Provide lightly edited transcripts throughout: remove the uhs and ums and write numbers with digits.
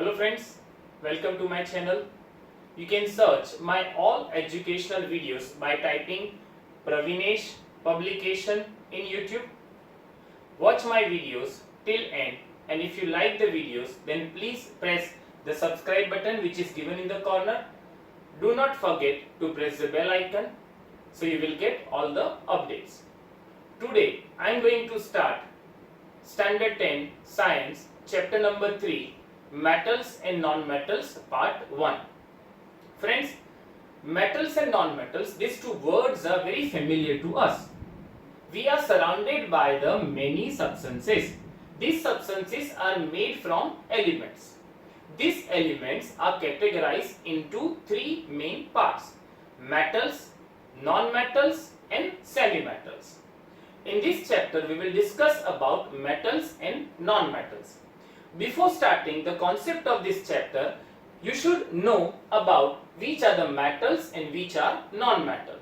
Hello friends, welcome to my channel. You can search my all educational videos by typing Pravinesh Publication in YouTube. Watch my videos till end, and if you like the videos then please press the subscribe button which is given in the corner. Do not forget to press the bell icon so you will get all the updates. Today I am going to start Standard 10 Science chapter number 3, Metals and Non-Metals, part 1. Friends, metals and non-metals, these two words are very familiar to us. We are surrounded by the many substances. These substances are made from elements. These elements are categorized into three main parts: metals, non-metals and semi-metals. In this chapter, we will discuss about metals and non-metals. Before starting the concept of this chapter, you should know about which are the metals and which are non-metal.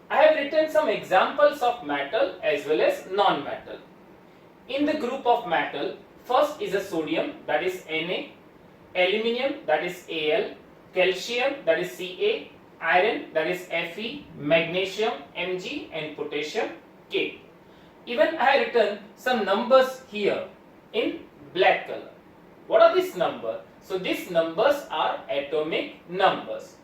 I have written some examples of metal as well as non-metal. In the group of metal, first is a sodium, that is Na, aluminium, that is Al, calcium, that is Ca, iron, that is Fe, magnesium, Mg and potassium, K. Even I have written some numbers here in black color. What are these numbers? So these numbers are atomic numbers.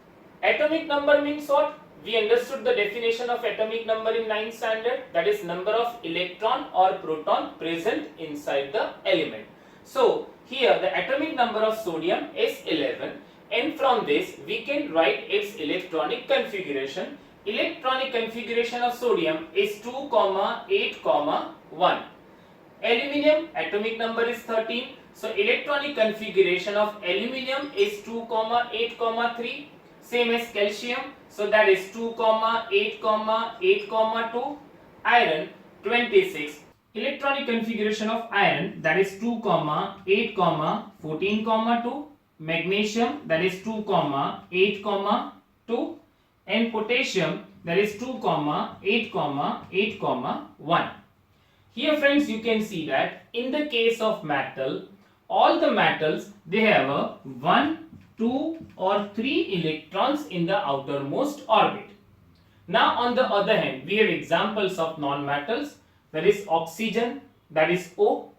Atomic number means what? We understood the definition of atomic number in 9th standard, that is number of electron or proton present inside the element. So here the atomic number of sodium is 11, and from this we can write its electronic configuration. Electronic configuration of sodium is 2, 8, 1. Aluminium atomic number is 13. So electronic configuration of aluminium is 2, 8, 3. Same as calcium. So that is 2, 8, 8, 2. Iron 26. Electronic configuration of iron, that is 2, 8, 14, 2. Magnesium, that is 2, 8, 2. And potassium, that is 2, 8, 8, 1. Here friends, you can see that in the case of metal, all the metals, they have a 1, 2 or 3 electrons in the outermost orbit. Now on the other hand, we have examples of non-metals, that is oxygen, that is O,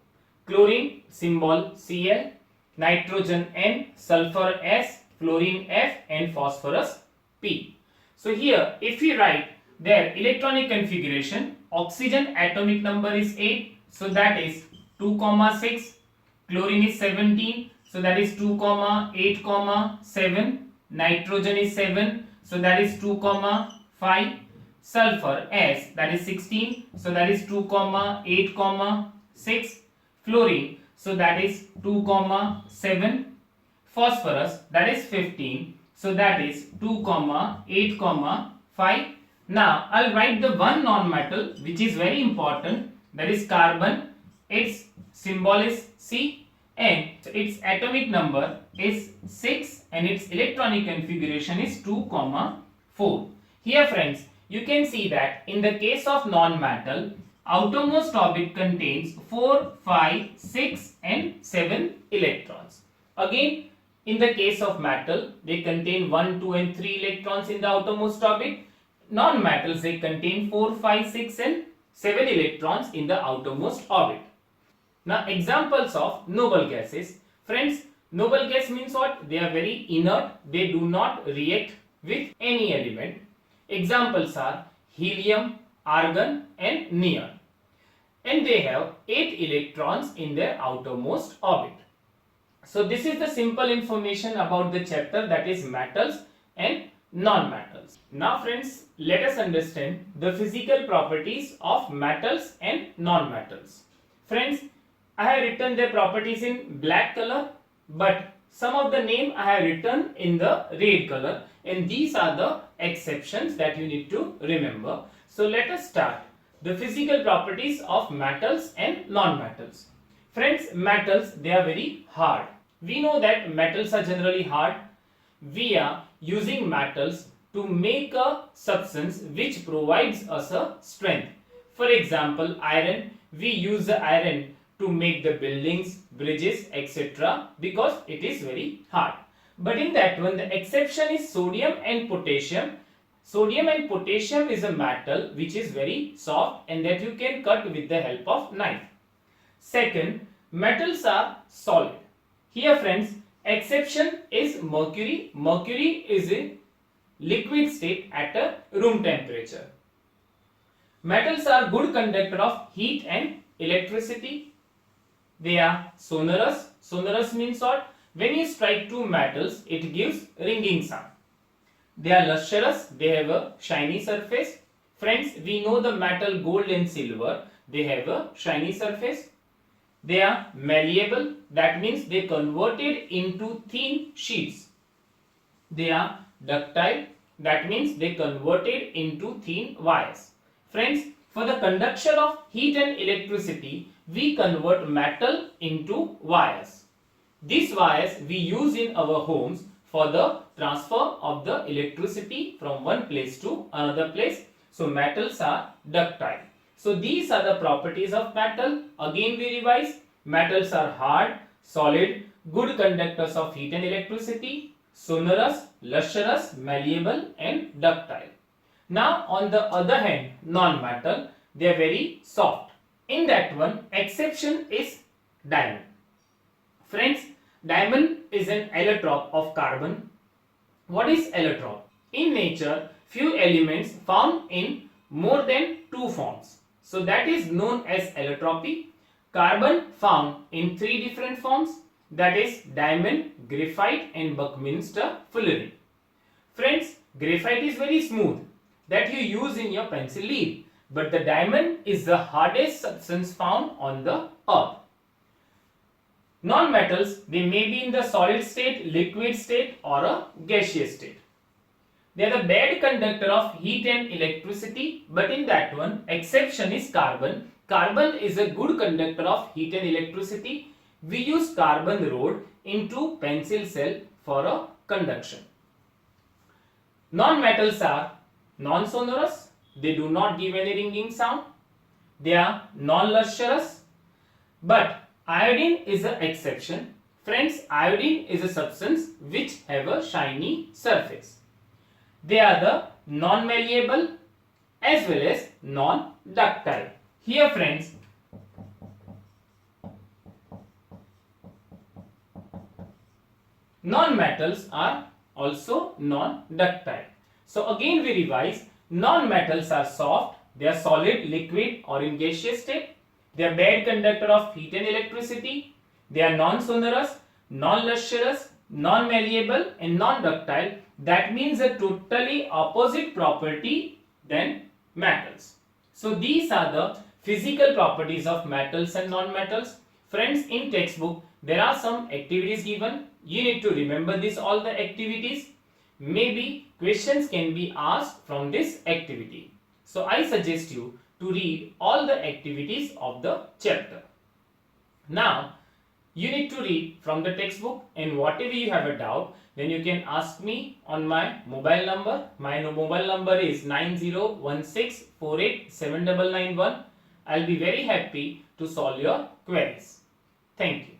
chlorine, symbol Cl, nitrogen N, sulfur S, fluorine F and phosphorus P. So here if we write their electronic configuration, oxygen atomic number is 8, so that is 2, 6. Chlorine is 17, so that is 2, 8, 7. Nitrogen is 7, so that is 2, 5. Sulfur S, that is 16, so that is 2, 8, 6. Fluorine, so that is 2, 7. Phosphorus, that is 15, so that is 2, 8, 5. Now I'll write the one non-metal which is very important, that is carbon. Its symbol is C and its atomic number is 6 and its electronic configuration is 2, 4. Here friends, you can see that in the case of non-metal, outermost orbit contains 4, 5, 6 and 7 electrons. Again, in the case of metal, they contain 1, 2 and 3 electrons in the outermost orbit. Non-metals, they contain 4, 5, 6 and 7 electrons in the outermost orbit. Now examples of noble gases. Friends, noble gas means what? They are very inert. They do not react with any element. Examples are helium, argon and neon. And they have 8 electrons in their outermost orbit. So this is the simple information about the chapter, that is metals and non-metals. Now friends, let us understand the physical properties of metals and non-metals. Friends, I have written their properties in black color, but some of the name I have written in the red color, and these are the exceptions that you need to remember. So let us start the physical properties of metals and non-metals. Friends, metals, they are very hard. We know that metals are generally hard. We are using metals to make a substance which provides us a strength. For example, iron, we use the iron to make the buildings, bridges, etc. because it is very hard. But in that one, the exception is sodium and potassium. Sodium and potassium is a metal which is very soft and that you can cut with the help of knife. Second, metals are solid. Here friends, exception is mercury. Mercury is in liquid state at a room temperature. Metals are good conductor of heat and electricity. They are sonorous. Sonorous means what? When you strike two metals, it gives ringing sound. They are lustrous. They have a shiny surface. Friends, we know the metal gold and silver. They have a shiny surface. They are malleable. That means they converted into thin sheets. They are ductile. That means they converted into thin wires. Friends, for the conduction of heat and electricity, we convert metal into wires. These wires we use in our homes for the transfer of the electricity from one place to another place. So metals are ductile. So these are the properties of metal. Again we revise. Metals are hard, solid, good conductors of heat and electricity, sonorous, lustrous, malleable and ductile. Now on the other hand, non-metal, they are very soft. In that one, exception is diamond. Friends, diamond is an allotrope of carbon. What is allotrope? In nature, few elements found in more than two forms. So that is known as allotropy. Carbon found in three different forms, that is diamond, graphite and Buckminster fullerene. Friends, graphite is very smooth that you use in your pencil lead, but the diamond is the hardest substance found on the earth. Non-metals, they may be in the solid state, liquid state or a gaseous state. They are the bad conductor of heat and electricity, but in that one, exception is carbon. Carbon is a good conductor of heat and electricity. We use carbon rod into pencil shell for a conduction. Non-metals are non-sonorous. They do not give any ringing sound. They are non-lustrous. But iodine is an exception. Friends, iodine is a substance which have a shiny surface. They are the non-malleable as well as non-ductile. Here friends, non-metals are also non-ductile. So again we revise, non-metals are soft, they are solid, liquid or in gaseous state. They are bad conductor of heat and electricity. They are non-sonorous, non-lustrous, non-malleable and non-ductile. That means a totally opposite property than metals. So these are the physical properties of metals and non-metals. Friends, in textbook there are some activities given. You need to remember this all the activities. Maybe questions can be asked from this activity. So I suggest you to read all the activities of the chapter. Now you need to read from the textbook, and whatever you have a doubt, then you can ask me on my mobile number. My mobile number is 9016487991. I'll be very happy to solve your queries. Thank you.